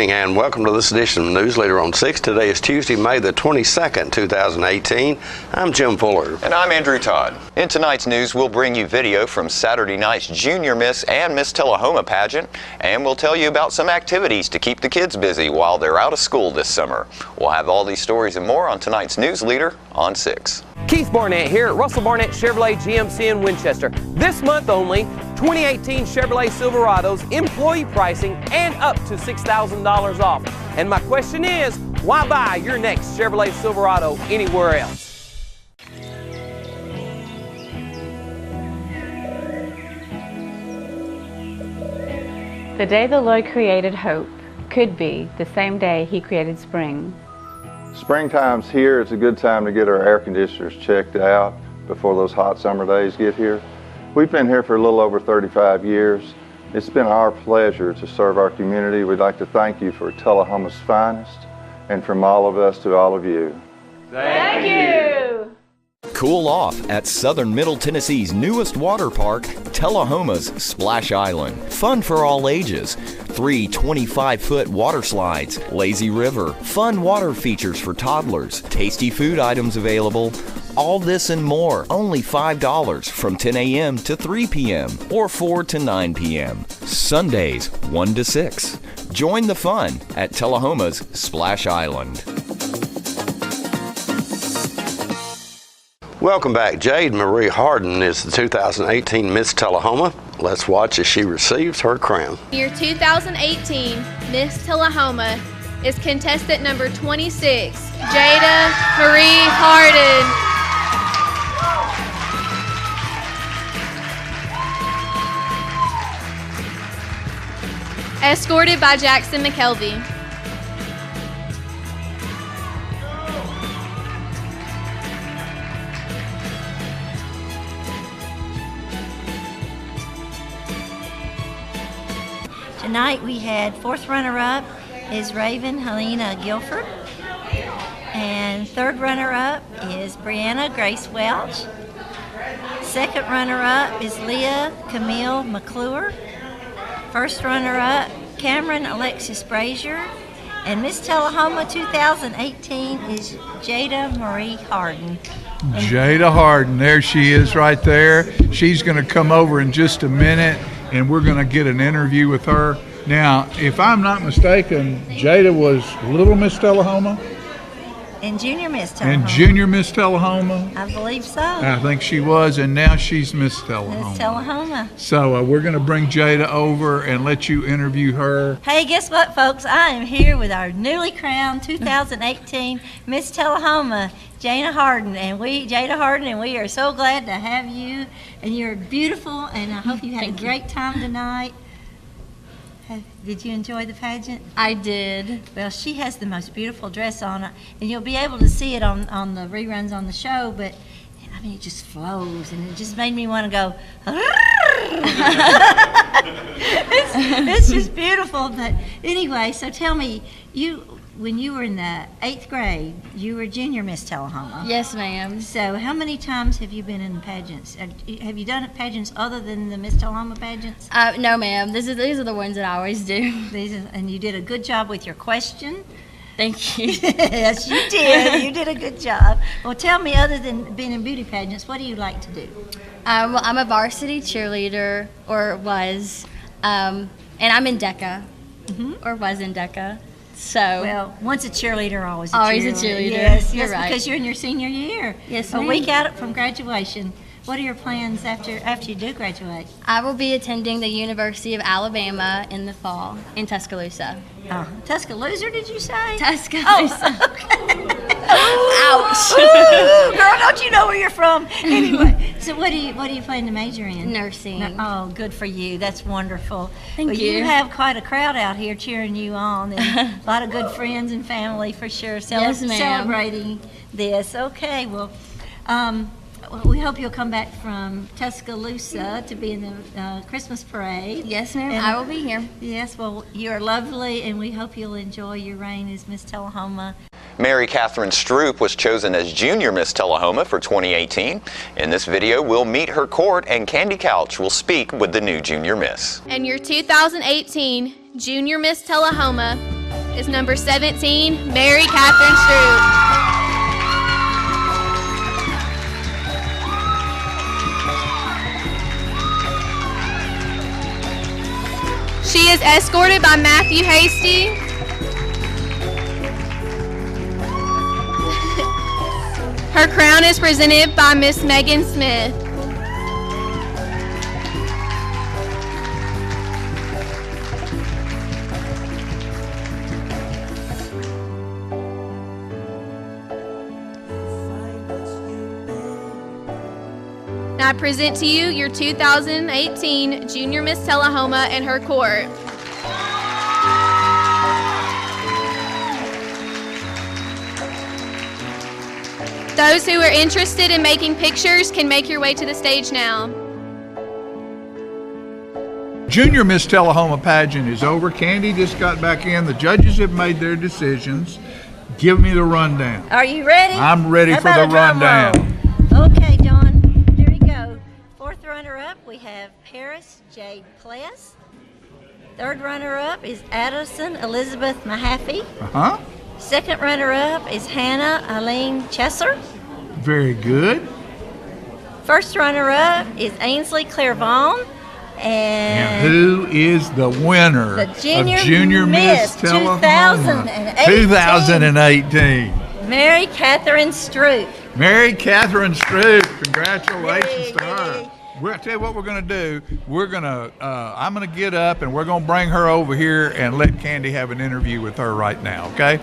evening and welcome to this edition of Newsleader on 6. Today is Tuesday, May the 22nd, 2018. I'm Jim Fuller. And I'm Andrew Todd. In tonight's news, we'll bring you video from Saturday night's Junior Miss and Miss Tullahoma pageant, and we'll tell you about some activities to keep the kids busy while they're out of school this summer. We'll have all these stories and more on tonight's Newsleader on 6. Keith Barnett here at Russell Barnett Chevrolet GMC in Winchester. This month only, 2018 Chevrolet Silverados, employee pricing, and up to $6,000 off. And my question is, why buy your next Chevrolet Silverado anywhere else? The day the Lord created hope could be the same day He created spring. Springtime's here. It's a good time to get our air conditioners checked out before those hot summer days get here. We've been here for a little over 35 years. It's been our pleasure to serve our community. We'd like to thank you for Tullahoma's finest, and from all of us to all of you. Thank you! Cool off at Southern Middle Tennessee's newest water park, Tullahoma's Splash Island. Fun for all ages. 3 25-foot water slides, lazy river, fun water features for toddlers, tasty food items available. All this and more, only $5 from 10 a.m. to 3 p.m. or 4 to 9 p.m. Sundays 1 to 6. Join the fun at Tullahoma's Splash Island. Welcome back. Jade Marie Harden is the 2018 Miss Tullahoma. Let's watch as she receives her crown. Your 2018 Miss Tullahoma is contestant number 26, Jada Marie Harden. Escorted by Jackson McKelvey. Tonight we had fourth runner-up is Raven Helena Guilford, and third runner-up is Brianna Grace Welch. Second runner-up is Leah Camille McClure. First runner-up, Cameron Alexis Brazier. And Miss Tullahoma 2018 is Jada Marie Harden. Jada Harden, there she is right there. She's going to come over in just a minute, and we're going to get an interview with her. Now, if I'm not mistaken, Jada was Little Miss Tullahoma? And Junior Miss Tullahoma. And Junior Miss Tullahoma? I believe so. I think she was, and now she's Miss Tullahoma. Miss Tullahoma. So we're going to bring Jada over and let you interview her. Hey, guess what, folks? I am here with our newly crowned 2018 Miss Tullahoma, Jada Harden, and we are so glad to have you. And you're beautiful, and I hope you had a great time tonight. Did you enjoy the pageant? I did. Well, she has the most beautiful dress on, and you'll be able to see it on the reruns on the show, but I mean, it just flows, and it just made me want to go, it's just beautiful. But anyway, so tell me, when you were in the 8th grade, you were Junior Miss Tullahoma. Yes, ma'am. So how many times have you been in the pageants? Have you done pageants other than the Miss Tullahoma pageants? No, ma'am. These are the ones that I always do. And you did a good job with your question. Thank you. Yes, you did. You did a good job. Well, tell me, other than being in beauty pageants, what do you like to do? Well, I'm a varsity cheerleader, or was, and I'm in DECA, or was in DECA. So well, once a cheerleader, always a cheerleader. Yes, you're right. Because you're in your senior year. Yes, ma'am. A week out from graduation. What are your plans after you do graduate? I will be attending the University of Alabama in the fall in Tuscaloosa. Tuscaloosa, did you say? Tuscaloosa. Oh, okay. Ouch. Ooh, girl, don't you know where you're from? Anyway, so what do you plan to major in? Nursing. Oh, good for you. That's wonderful. Thank you. You have quite a crowd out here cheering you on, and a lot of good friends and family for sure. Yes, ma'am. Celebrating this. Okay, well, we hope you'll come back from Tuscaloosa to be in the Christmas parade. Yes, ma'am. I will be here. Yes, well, you're lovely, and we hope you'll enjoy your reign as Miss Tullahoma. Mary Catherine Stroop was chosen as Junior Miss Tullahoma for 2018. In this video, we'll meet her court, and Candy Couch will speak with the new Junior Miss. And your 2018 Junior Miss Tullahoma is number 17, Mary Catherine Stroop. She is escorted by Matthew Hasty. Her crown is presented by Miss Megan Smith. Now I present to you your 2018 Junior Miss Tullahoma and her court. Those who are interested in making pictures can make your way to the stage now. Junior Miss Tullahoma pageant is over. Candy just got back in. The judges have made their decisions. Give me the rundown. Are you ready? I'm ready for the rundown. Okay, Dawn, here we go. Fourth runner-up, we have Paris Jade Pless. Third runner-up is Addison Elizabeth Mahaffey. Uh-huh. Second runner-up is Hannah Eileen Chesser. Very good. First runner-up is Ainsley Clairvaughn. And who is the winner of Junior Miss Tullahoma 2018? Mary Catherine Stroop. Mary Catherine Stroop. Congratulations to her. I'll tell you what we're going to do. I'm going to get up and we're going to bring her over here and let Candy have an interview with her right now, okay?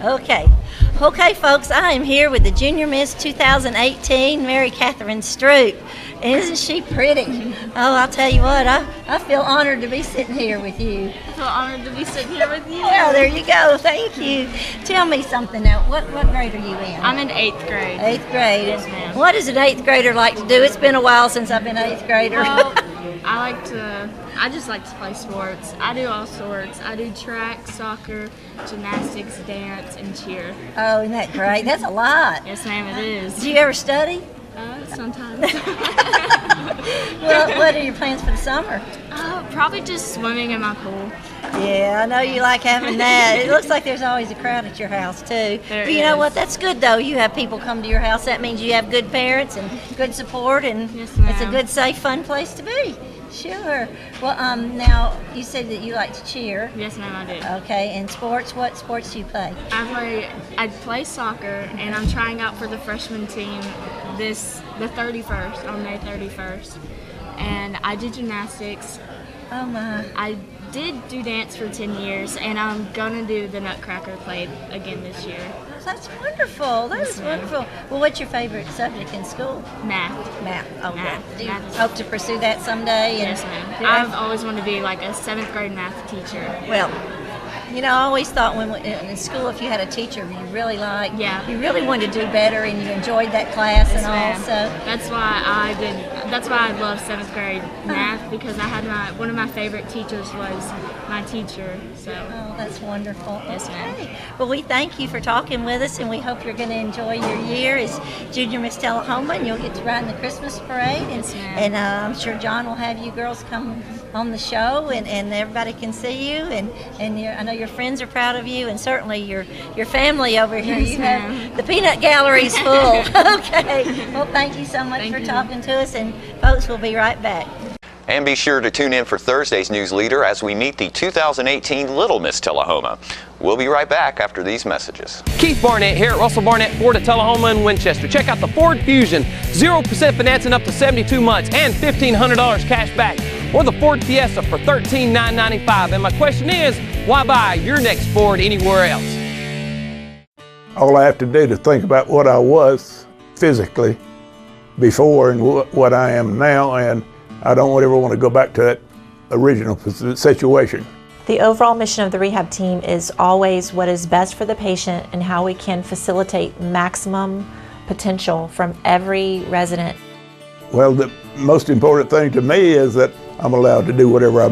Okay, folks, I am here with the Junior Miss 2018, Mary Catherine Stroop. Isn't she pretty? Oh, I'll tell you what, I feel honored to be sitting here with you. I feel honored to be sitting here with you. Well, there you go. Thank you. Tell me something now. What grade are you in? I'm in 8th grade. 8th grade. Yes, ma'am. What does an 8th grader like to do? It's been a while since I've been 8th grader. Well, I just like to play sports. I do all sorts. I do track, soccer, gymnastics, dance, and cheer. Oh, isn't that great? That's a lot. Yes, ma'am, it is. Do you ever study? Sometimes. Well, what are your plans for the summer? Probably just swimming in my pool. Yeah, I know you like having that. It looks like there's always a crowd at your house, too. But you know what? That's good, though. You have people come to your house. That means you have good parents and good support, and yes, ma'am. It's a good, safe, fun place to be. Sure. Well, now, you said that you like to cheer. Yes, ma'am, I do. Okay, and sports, what sports do you play? I play soccer, and I'm trying out for the freshman team the 31st, on May 31st. And I do gymnastics. Oh, my. I did do dance for 10 years, and I'm going to do the Nutcracker play again this year. Oh, that's wonderful. That is wonderful. Well, what's your favorite subject in school? Math. Oh, Math. Do you hope to pursue that someday? Yes, ma'am. I've always wanted to be like a 7th grade math teacher. Well, you know, I always thought when in school, if you had a teacher you really liked, you really wanted to do better, and you enjoyed that class and all. So that's why I love 7th grade math, because I had one of my favorite teachers was my teacher. So. Oh, that's wonderful. Yes, ma'am. Okay. Well, we thank you for talking with us, and we hope you're going to enjoy your year as Junior Miss Tullahoma, and you'll get to ride in the Christmas parade. Yes, ma'am. And I'm sure John will have you girls come on the show, and everybody can see you, and I know your friends are proud of you, and certainly your family over here. Yes, you have the peanut gallery's full. Okay. Well, thank you so much for talking to us, and folks, we'll be right back. And be sure to tune in for Thursday's Newsleader as we meet the 2018 Little Miss Tullahoma. We'll be right back after these messages. Keith Barnett here at Russell Barnett Ford of Tullahoma and Winchester. Check out the Ford Fusion, 0% financing up to 72 months and $1,500 cash back. Or the Ford Fiesta for $13,995. And my question is, why buy your next Ford anywhere else? All I have to do to think about what I was physically before and what I am now, and I don't ever want to go back to that original situation. The overall mission of the rehab team is always what is best for the patient and how we can facilitate maximum potential from every resident. Well, the most important thing to me is that I'm allowed to do whatever I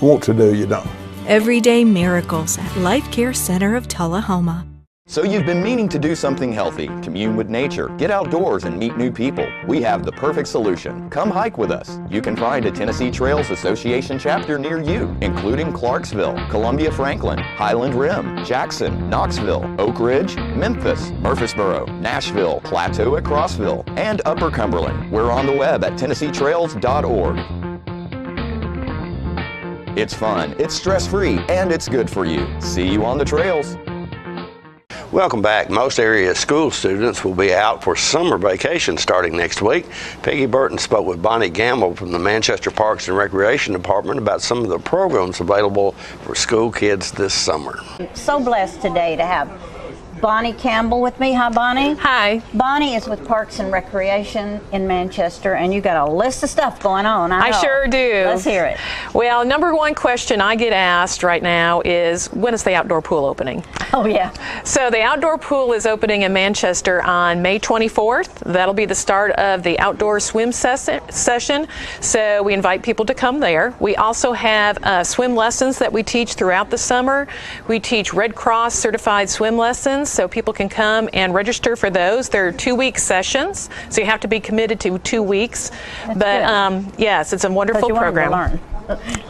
want to do, you know. Everyday miracles at Life Care Center of Tullahoma. So you've been meaning to do something healthy, commune with nature, get outdoors and meet new people. We have the perfect solution. Come hike with us. You can find a Tennessee Trails Association chapter near you, including Clarksville, Columbia Franklin, Highland Rim, Jackson, Knoxville, Oak Ridge, Memphis, Murfreesboro, Nashville, Plateau at Crossville, and Upper Cumberland. We're on the web at TennesseeTrails.org. It's fun, it's stress-free, and it's good for you. See you on the trails. Welcome back. Most area school students will be out for summer vacation starting next week. Peggy Burton spoke with Bonnie Gamble from the Manchester Parks and Recreation Department about some of the programs available for school kids this summer. So blessed today to have Bonnie Campbell with me. Hi, Bonnie. Hi. Bonnie is with Parks and Recreation in Manchester, and you got a list of stuff going on. I sure do. Let's hear it. Well, number one question I get asked right now is, when is the outdoor pool opening? Oh, yeah. So the outdoor pool is opening in Manchester on May 24th. That'll be the start of the outdoor swim session. So we invite people to come there. We also have swim lessons that we teach throughout the summer. We teach Red Cross certified swim lessons, so people can come and register for those. They're 2-week sessions, so you have to be committed to 2 weeks. But yes, it's a wonderful program. Learn.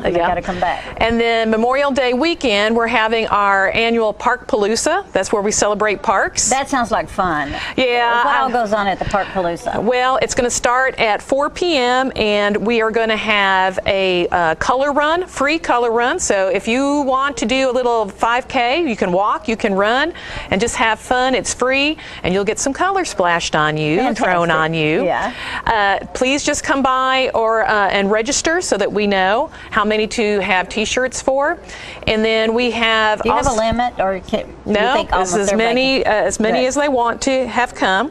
They got to come back. And then Memorial Day weekend, we're having our annual Park Palooza. That's where we celebrate parks. That sounds like fun. Yeah. What all goes on at the Park Palooza? Well, it's going to start at 4 p.m. and we are going to have a color run, free color run. So if you want to do a little 5K, you can walk, you can run, and just have fun. It's free, and you'll get some color splashed on you and thrown on you. Yeah. Please just come by and register so that we know how many to have T-shirts for. And then we have. Do you have a limit, or no? It's as many as they want to have come.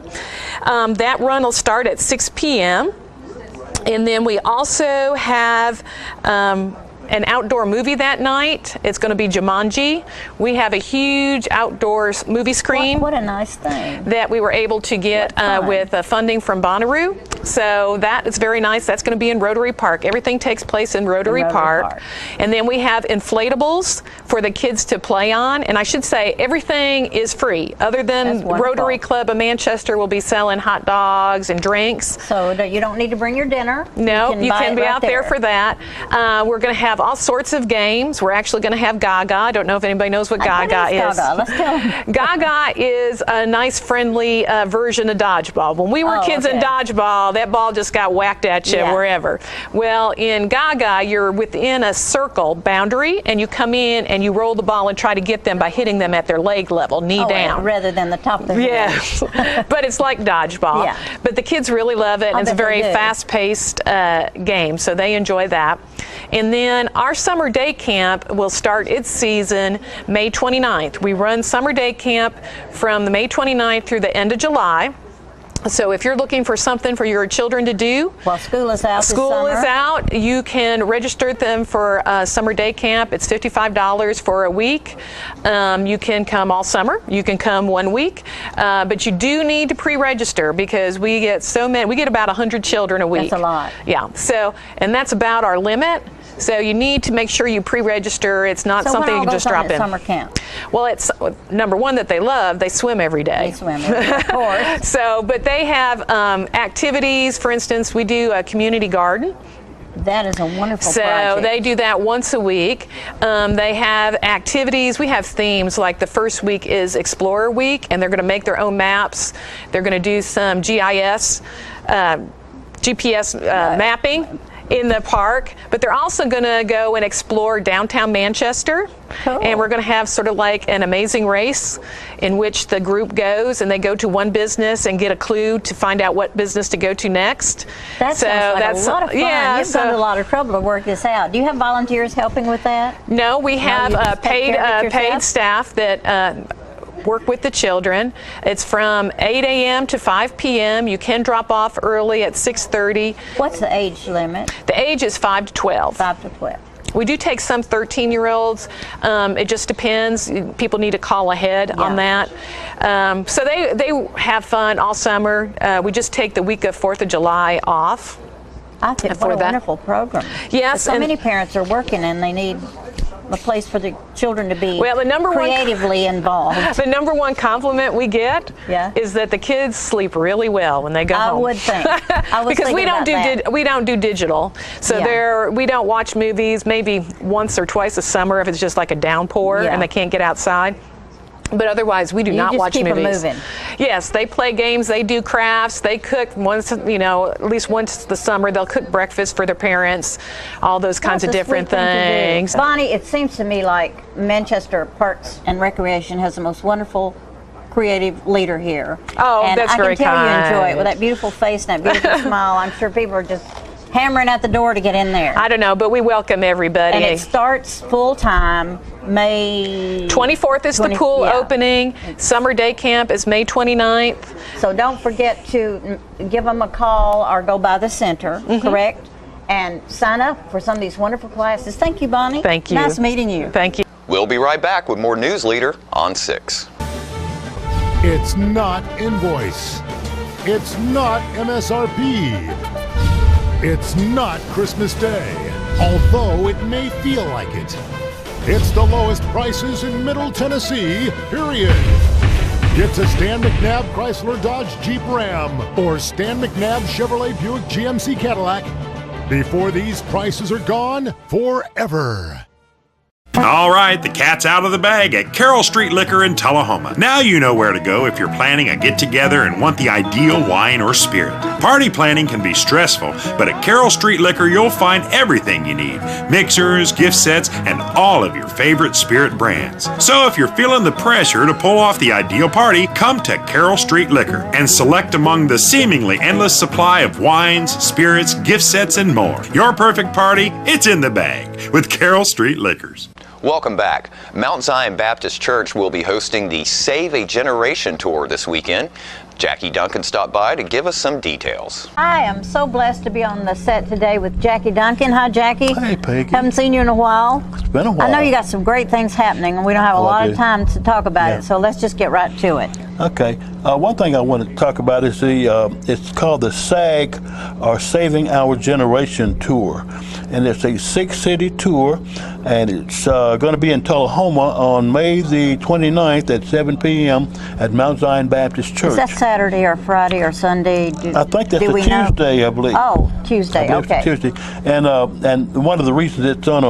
That run will start at 6 p.m. And then we also have an outdoor movie that night. It's going to be Jumanji. We have a huge outdoors movie screen. What a nice thing. That we were able to get with funding from Bonnaroo. So that is very nice. That's going to be in Rotary Park. Everything takes place in Rotary Park. And then we have inflatables for the kids to play on. And I should say everything is free, other than Rotary Club of Manchester will be selling hot dogs and drinks. So you don't need to bring your dinner. No, you can be out there for that. We're going to have all sorts of games. We're actually going to have Gaga. I don't know if anybody knows what Gaga is. Gaga? Let's tell them. Gaga is a nice, friendly version of dodgeball. When we were kids in dodgeball, that ball just got whacked at you wherever. Well, in Gaga, you're within a circle boundary, and you come in and you roll the ball and try to get them by hitting them at their leg level, knee down. Rather than the top of their head. But it's like dodgeball. Yeah. But the kids really love it, and it's a very fast-paced game, so they enjoy that. And then our summer day camp will start its season May 29th. We run summer day camp from the May 29th through the end of July. So if you're looking for something for your children to do, while school is out, you can register them for summer day camp. It's $55 for a week. You can come all summer. You can come 1 week, but you do need to pre-register because we get so many. We get about 100 children a week. That's a lot. Yeah. So, and that's about our limit. So you need to make sure you pre-register. It's not something you can just drop in. Summer camp? Well, it's number one that they love. They swim every day. They swim every day, of course. So, but they have activities. For instance, we do a community garden. That is a wonderful project. So they do that once a week. They have activities. We have themes, like the first week is Explorer Week, and they're going to make their own maps. They're going to do some GPS mapping in the park, but they're also going to go and explore downtown Manchester. Cool. And we're going to have sort of like an amazing race in which the group goes and they go to one business and get a clue to find out what business to go to next. That sounds like a lot of fun. Yeah, You've gone to a lot of trouble to work this out. Do you have volunteers helping with that? No, we have paid staff that work with the children. It's from 8 a.m. to 5 p.m. You can drop off early at 6:30. What's the age limit? The age is 5 to 12. 5 to 12. We do take some 13-year-olds. It just depends. People need to call ahead on that. So they have fun all summer. We just take the week of 4th of July off. I think what a wonderful program. Yes. So many parents are working and they need a place for the children to be well, the creatively involved. The number one compliment we get is that the kids sleep really well when they go home. I would think. Because we don't do digital, so we don't watch movies maybe once or twice a summer if it's just like a downpour and they can't get outside. But otherwise, we do not watch movies. Them moving. Yes, they play games, they do crafts, they cook once, at least once the summer, they'll cook breakfast for their parents, all those kinds of different things. Bonnie, it seems to me like Manchester Parks and Recreation has the most wonderful creative leader here. Oh, and that's very kind. I can tell you enjoy it with that beautiful face and that beautiful smile. I'm sure people are just hammering at the door to get in there. I don't know, but we welcome everybody. And it starts full time May 24th is the pool opening. Summer day camp is May 29th. So don't forget to give them a call or go by the center, correct? And sign up for some of these wonderful classes. Thank you, Bonnie. Thank you. Nice meeting you. Thank you. We'll be right back with more Newsleader on 6. It's not invoice. It's not MSRP. It's not Christmas Day, although it may feel like it. It's the lowest prices in Middle Tennessee, period. Get to Stan McNabb Chrysler Dodge Jeep Ram or Stan McNabb Chevrolet Buick GMC Cadillac before these prices are gone forever. All right, the cat's out of the bag at Carroll Street Liquor in Tullahoma. Now you know where to go if you're planning a get-together and want the ideal wine or spirit. Party planning can be stressful, but at Carroll Street Liquor you'll find everything you need. Mixers, gift sets, and all of your favorite spirit brands. So if you're feeling the pressure to pull off the ideal party, come to Carroll Street Liquor and select among the seemingly endless supply of wines, spirits, gift sets, and more. Your perfect party, it's in the bag with Carroll Street Liquors. Welcome back. Mount Zion Baptist Church will be hosting the Save a Generation Tour this weekend. Jackie Duncan stopped by to give us some details. I am so blessed to be on the set today with Jackie Duncan. Hi, Jackie. Hey, Peggy. Haven't seen you in a while. It's been a while. I know you got some great things happening, and we don't have a lot of time to talk about it, so let's just get right to it. Okay. One thing I want to talk about is it's called the SAG, or Saving Our Generation Tour. And it's a 6-city tour, and it's going to be in Tullahoma on May the 29th at 7 p.m. at Mount Zion Baptist Church. Is that Saturday or Friday or Sunday? I think that's a Tuesday, I believe. Oh, Tuesday, okay. Tuesday. And one of the reasons it's on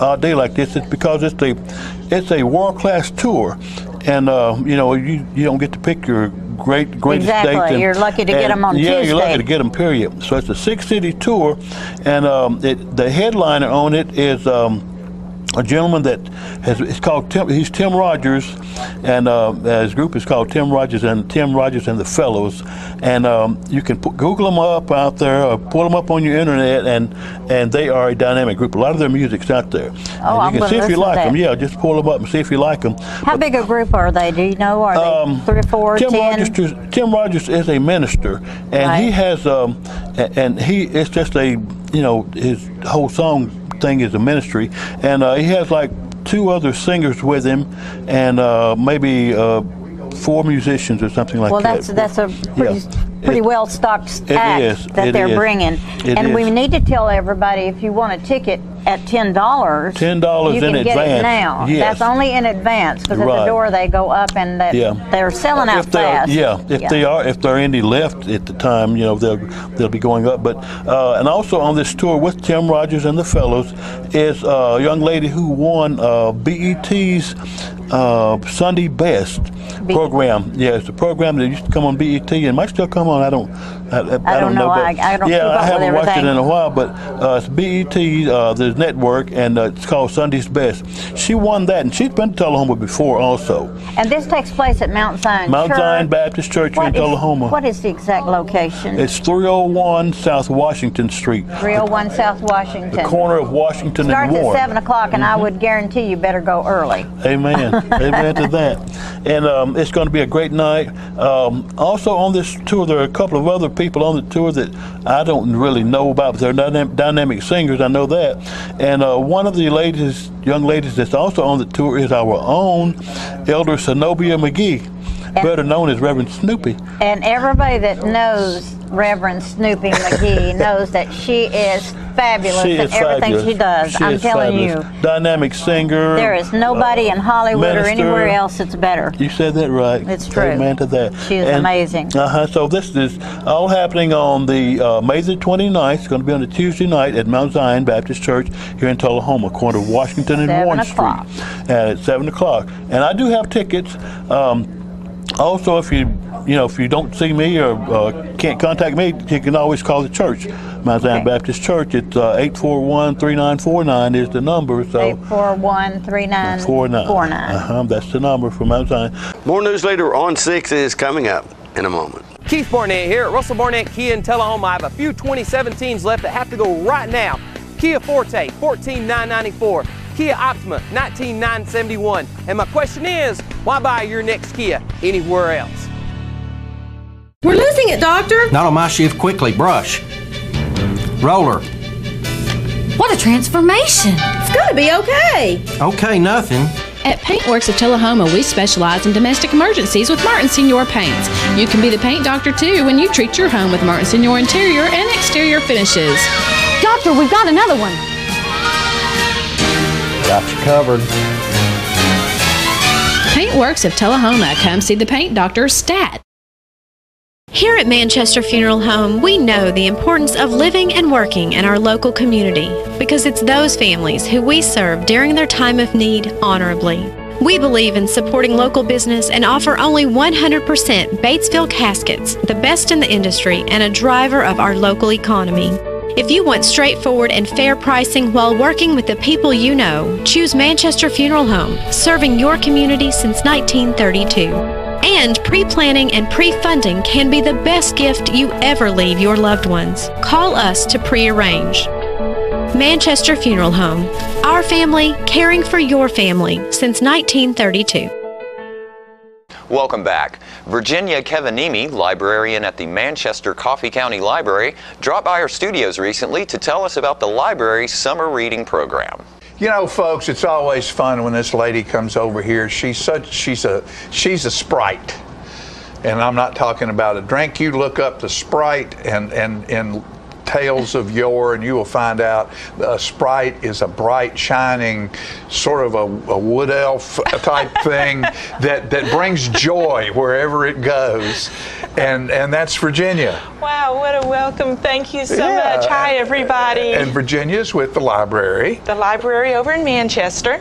a day like this is because it's a world-class tour. And you don't get to pick your greatest exactly. dates. You're lucky to get them on Tuesday. Yeah, you're lucky to get them, period. So it's a 6-city tour, and the headliner on it is a gentleman that he's Tim Rogers, and his group is called Tim Rogers and the Fellows, and you can Google them up out there, or pull them up on your internet, and they are a dynamic group. A lot of their music's out there. Oh, and you can see if you like them. Yeah, just pull them up and see if you like them. How big a group are they? Do you know? Are they 3 or 4, 10? Tim Rogers is a minister, and he has it's just his whole song thing is a ministry, and he has like 2 other singers with him, and maybe 4 musicians or something like that. Well, that's a pretty well stocked act that they're bringing. And we need to tell everybody, if you want a ticket at $10, $10 you can in get advance. it now. Yes. That's only in advance, because at the door they go up, and they're selling out fast. If there are any left at the time, they'll be going up. But and also on this tour with Tim Rogers and the Fellows is a young lady who won BET's Sunday Best program. Yeah, it's a program that used to come on BET and might still come on. I don't know. I don't keep up I haven't with watched it everything. in a while, but it's BET, the network, and it's called Sunday's Best. She won that, and she's been to Tullahoma before also. And this takes place at Mount Zion Mount Zion Baptist Church in Tullahoma. What is the exact location? It's 301 South Washington Street. 301 South Washington. The corner of Washington and Warren. Starts at 7 o'clock, and I would guarantee you better go early. Amen. Amen to that. And it's going to be a great night. Also on this tour, there are a couple of other people on the tour that I don't really know about, but they're dynamic singers, I know that. And one of the young ladies that's also on the tour is our own Elder Zenobia McGee. better known as Reverend Snoopy. And everybody that knows Reverend Snoopy McGee knows that she is fabulous She in is everything fabulous. she does. She I'm is telling fabulous. you. Dynamic singer. There is nobody in Hollywood or minister. anywhere else that's better. You said that right. It's true. Amen to that. She is amazing. So this is all happening on the May the 29th. It's going to be on a Tuesday night at Mount Zion Baptist Church here in Tullahoma, corner of Washington and 7 Warren o'clock. Street. At 7 o'clock. And I do have tickets. Also, if you don't see me or can't contact me, you can always call the church, Mount Zion Baptist Church. It's 841-3949 is the number. So 841-3949. That's the number for Mount Zion. More Newsleader on 6 is coming up in a moment. Keith Barnett here at Russell Barnett Kia in Tullahoma. I have a few 2017s left that have to go right now. Kia Forte, $14,994. Kia Optima, $19,971. And my question is, why buy your next Kia anywhere else? We're losing it, Doctor. Not on my shift. Quickly, brush. Roller. What a transformation. It's going to be okay. Okay, nothing. At Paintworks of Tullahoma, we specialize in domestic emergencies with Martin Senior Paints. You can be the paint doctor too when you treat your home with Martin Senior interior and exterior finishes. Doctor, we've got another one. Got you covered. Paintworks of Tullahoma. Come see the paint doctor, Stat. Here at Manchester Funeral Home, we know the importance of living and working in our local community because it's those families who we serve during their time of need honorably. We believe in supporting local business and offer only 100% Batesville caskets, the best in the industry and a driver of our local economy. If you want straightforward and fair pricing while working with the people you know, choose Manchester Funeral Home, serving your community since 1932. And pre-planning and pre-funding can be the best gift you ever leave your loved ones. Call us to pre-arrange. Manchester Funeral Home. Our family, caring for your family since 1932. Welcome back. Virginia Kevanimi, librarian at the Manchester Coffee County Library, dropped by our studios recently to tell us about the library's summer reading program. You know, folks, it's always fun when this lady comes over here. She's a sprite. And I'm not talking about a drink. You look up the Sprite and Tales of Yore, and you will find out a Sprite is a bright, shining, sort of a wood elf type thing that brings joy wherever it goes. And that's Virginia. Wow, what a welcome. Thank you so much. Hi, everybody. And Virginia's with the library. The library over in Manchester.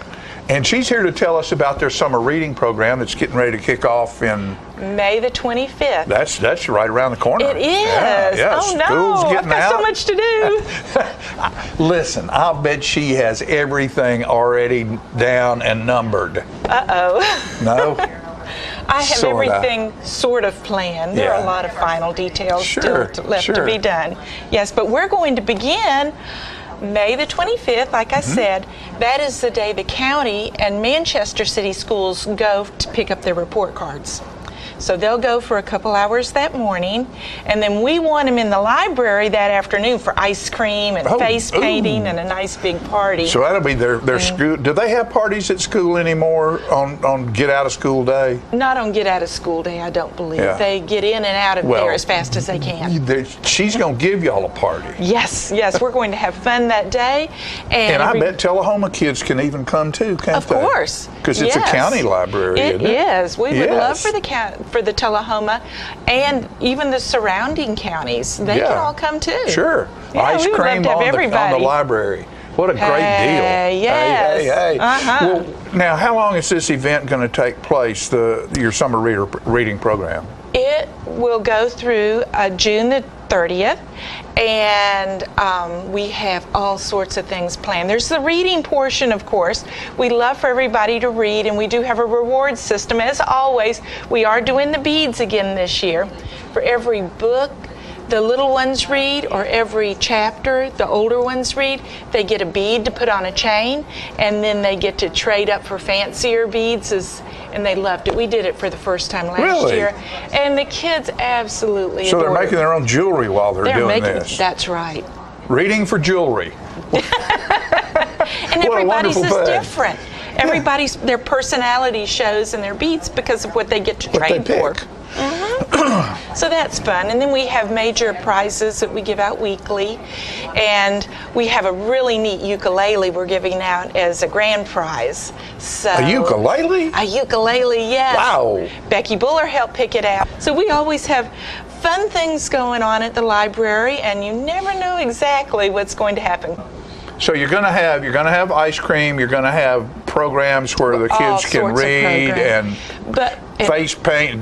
And she's here to tell us about their summer reading program that's getting ready to kick off in May the 25th. That's right around the corner. It is. Yeah, oh school's no, getting I've got out. so much to do. Listen, I'll bet she has everything already down and numbered. Uh-oh. No? I have Sorta. everything sort of planned. There are a lot of final details still left to be done. Yes, but we're going to begin May the 25th, like I said. That is the day the county and Manchester City Schools go to pick up their report cards. So they'll go for a couple hours that morning, and then we want them in the library that afternoon for ice cream and face painting and a nice big party. So that'll be their school. Do they have parties at school anymore on get out of school day? Not on get out of school day, I don't believe. Yeah. They get in and out of there as fast as they can. She's going to give y'all a party. Yes, we're going to have fun that day. And I bet Tullahoma kids can even come too, can't they? Of course. Because it's a county library, isn't it? It is. We would love for the Tullahoma and even the surrounding counties. They can all come too. Sure. Yeah, Ice we would cream love to have on the library. What a great deal. Yes. Hey. Well, now, how long is this event going to take place, your summer reading program? It will go through June the 30th, and we have all sorts of things planned. There's the reading portion, of course. We love for everybody to read, and we do have a reward system. As always, we are doing the beads again this year. For every book the little ones read, or every chapter the older ones read, they get a bead to put on a chain, and then they get to trade up for fancier beads, and they loved it. We did it for the first time last year, and the kids absolutely So adored they're making their own jewelry while they're doing this. That's right. Reading for jewelry. And everybody's is different. Everybody's, their personality shows in their beats because of what they get to train for. So that's fun. And then we have major prizes that we give out weekly. And we have a really neat ukulele we're giving out as a grand prize. So A ukulele? A ukulele, yes. Wow. Becky Buller helped pick it out. So we always have fun things going on at the library, and you never know exactly what's going to happen. So you're going to have ice cream. You're going to have programs where the kids can read and face paint,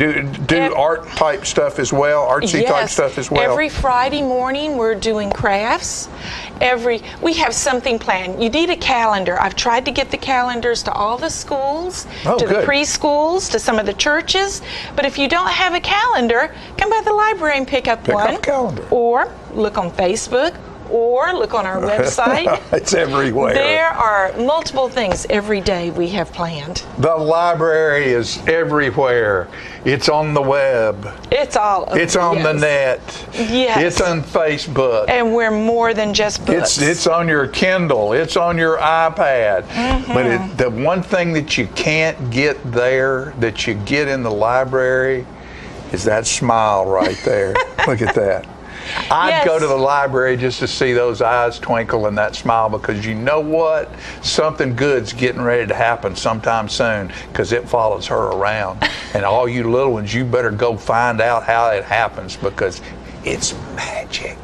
do art type stuff as well, artsy type stuff as well. Every Friday morning we're doing crafts. We have something planned. You need a calendar. I've tried to get the calendars to all the schools, to the preschools, to some of the churches. But if you don't have a calendar, come by the library and pick up one. Pick up a calendar. Or look on Facebook. Or look on our website. It's everywhere. There are multiple things every day we have planned. The library is everywhere. It's on the web. It's all over. It's on the net. Yes. It's on Facebook. And we're more than just books. It's on your Kindle. It's on your iPad. But the one thing that you can't get there, that you get in the library, is that smile right there. Look at that. I'd go to the library just to see those eyes twinkle and that smile, because you know what? Something good's getting ready to happen sometime soon, because it follows her around. And all you little ones, you better go find out how it happens, because it's magic.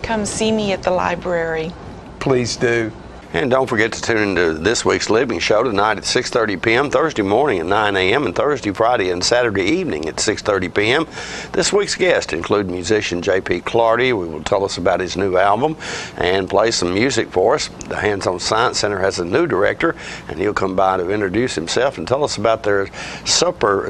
Come see me at the library. Please do. And don't forget to tune into this week's Living Show tonight at 6:30 p.m., Thursday morning at 9 a.m., and Thursday, Friday, and Saturday evening at 6:30 p.m. This week's guests include musician J.P. Clardy, who will tell us about his new album and play some music for us. The Hands-On Science Center has a new director, and he'll come by to introduce himself and tell us about their super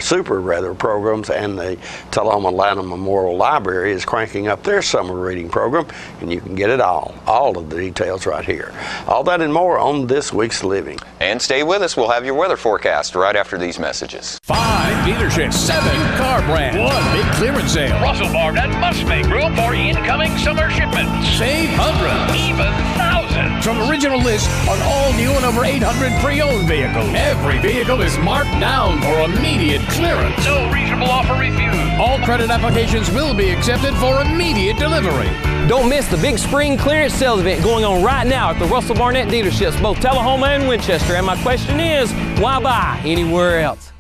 programs. And the Tullahoma Atlanta Memorial Library is cranking up their summer reading program, and you can get it all of the details right here. All that and more on this week's Living. And stay with us. We'll have your weather forecast right after these messages. 5 dealerships, 7 car brands, 1 big clearance sale. Russell Barnett must make room for incoming summer shipments. Save hundreds, even thousands. From original list on all new and over 800 pre-owned vehicles. Every vehicle is marked down for immediate clearance. No reasonable offer refused. All credit applications will be accepted for immediate delivery. Don't miss the big spring clearance sales event going on right now at the Russell Barnett dealerships, both Tullahoma and Winchester. And my question is, why buy anywhere else?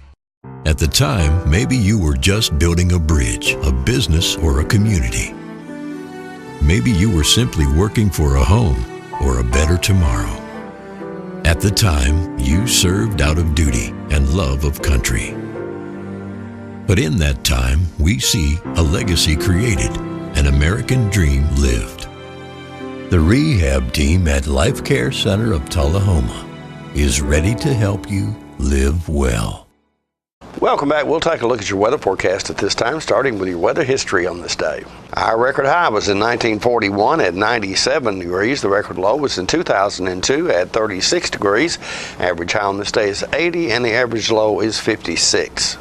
At the time, maybe you were just building a bridge, a business, or a community. Maybe you were simply working for a home or a better tomorrow. At the time, you served out of duty and love of country. But in that time, we see a legacy created, an American dream lived. The rehab team at Life Care Center of Tullahoma is ready to help you live well. Welcome back. We'll take a look at your weather forecast at this time, starting with your weather history on this day. Our record high was in 1941 at 97 degrees. The record low was in 2002 at 36 degrees. Average high on this day is 80, and the average low is 56.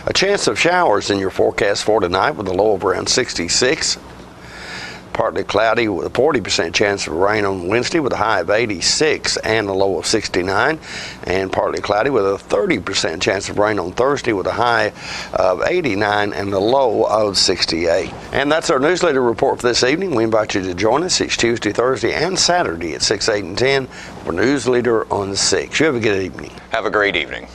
A chance of showers in your forecast for tonight with a low of around 66. Partly cloudy with a 40% chance of rain on Wednesday with a high of 86 and a low of 69. And partly cloudy with a 30% chance of rain on Thursday with a high of 89 and a low of 68. And that's our newsletter report for this evening. We invite you to join us each Tuesday, Thursday, and Saturday at 6, 8, and 10 for Newsleader on 6. You have a good evening. Have a great evening.